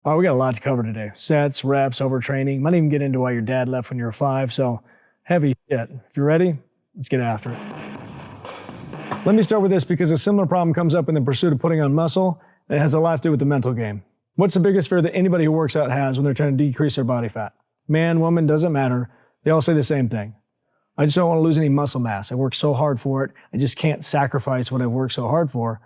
All right, we got a lot to cover today. Sets, reps, overtraining. Might even get into why your dad left when you were 5, so heavy shit. If you're ready, let's get after it. Let me start with this because a similar problem comes up in the pursuit of putting on muscle, and it has a lot to do with the mental game. What's the biggest fear that anybody who works out has when they're trying to decrease their body fat? Man, woman, doesn't matter. They all say the same thing. I just don't want to lose any muscle mass. I work so hard for it. I just can't sacrifice what I've worked so hard for.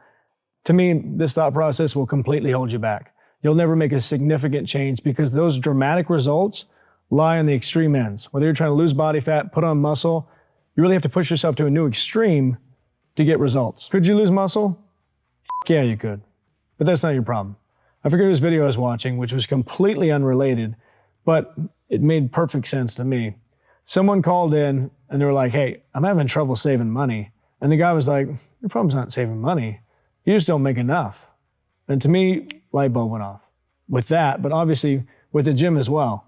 To me, this thought process will completely hold you back. You'll never make a significant change because those dramatic results lie on the extreme ends. Whether you're trying to lose body fat, put on muscle, you really have to push yourself to a new extreme to get results. Could you lose muscle? Yeah, you could. But that's not your problem. I forget whose video I was watching, which was completely unrelated, but it made perfect sense to me. Someone called in and they were like, hey, I'm having trouble saving money. And the guy was like, your problem's not saving money. You just don't make enough. And to me, light bulb went off with that, but obviously with the gym as well.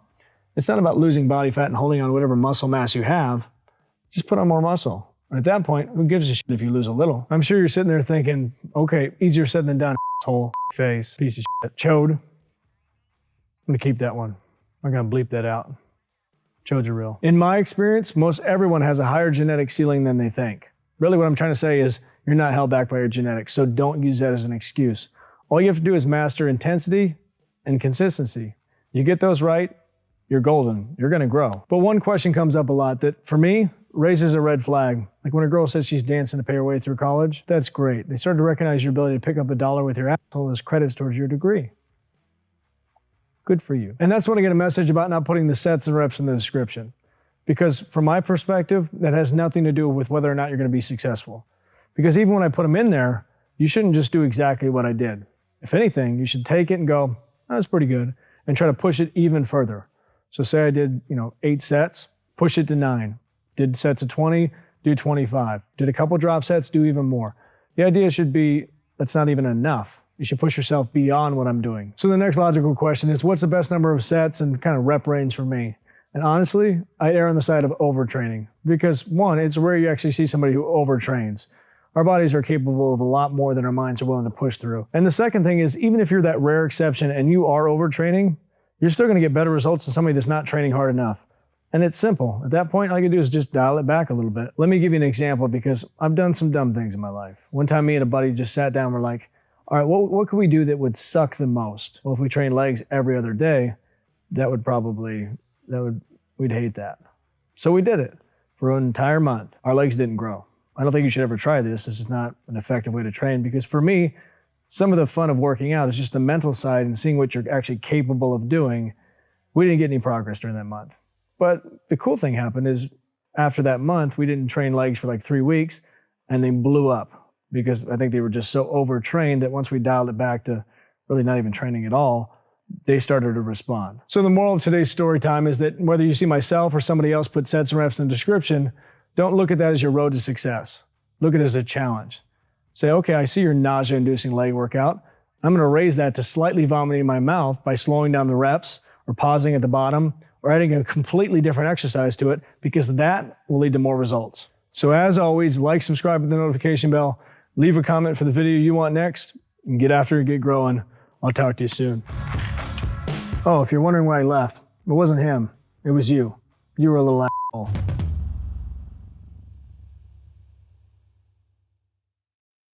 It's not about losing body fat and holding on to whatever muscle mass you have. Just put on more muscle. And at that point, who gives a shit if you lose a little? I'm sure you're sitting there thinking, okay, easier said than done, asshole, face, piece of shit. Chode. I'm gonna keep that one. I'm gonna bleep that out. Chodes are real. In my experience, most everyone has a higher genetic ceiling than they think. Really what I'm trying to say is you're not held back by your genetics, so don't use that as an excuse. All you have to do is master intensity and consistency. You get those right, you're golden. You're gonna grow. But one question comes up a lot that, for me, raises a red flag. Like when a girl says she's dancing to pay her way through college, that's great. They start to recognize your ability to pick up $1 with your asshole as credits towards your degree. Good for you. And that's when I get a message about not putting the sets and reps in the description. Because from my perspective, that has nothing to do with whether or not you're gonna be successful. Because even when I put them in there, you shouldn't just do exactly what I did. If anything, you should take it and go, that's pretty good, and try to push it even further. So say I did, 8 sets, push it to 9. Did sets of 20, do 25. Did a couple drop sets, do even more. The idea should be, that's not even enough. You should push yourself beyond what I'm doing. So the next logical question is, what's the best number of sets and kind of rep range for me? And honestly, I err on the side of overtraining. Because one, it's rare you actually see somebody who overtrains. Our bodies are capable of a lot more than our minds are willing to push through. And the second thing is, even if you're that rare exception and you are overtraining, you're still gonna get better results than somebody that's not training hard enough. And it's simple. At that point, all you can do is just dial it back a little bit. Let me give you an example because I've done some dumb things in my life. One time me and a buddy just sat down and we're like, all right, what could we do that would suck the most? Well, if we train legs every other day, we'd hate that. So we did it for an entire month. Our legs didn't grow. I don't think you should ever try this. This is not an effective way to train because for me, some of the fun of working out is just the mental side and seeing what you're actually capable of doing. We didn't get any progress during that month. But the cool thing happened is after that month, we didn't train legs for like 3 weeks and they blew up because I think they were just so overtrained that once we dialed it back to really not even training at all, they started to respond. So the moral of today's story time is that whether you see myself or somebody else put sets and reps in the description, don't look at that as your road to success. Look at it as a challenge. Say, okay, I see your nausea-inducing leg workout. I'm gonna raise that to slightly vomiting in my mouth by slowing down the reps or pausing at the bottom or adding a completely different exercise to it because that will lead to more results. So as always, like, subscribe with the notification bell, leave a comment for the video you want next, and get after it, get growing. I'll talk to you soon. Oh, if you're wondering why I left, it wasn't him, it was you. You were a little asshole.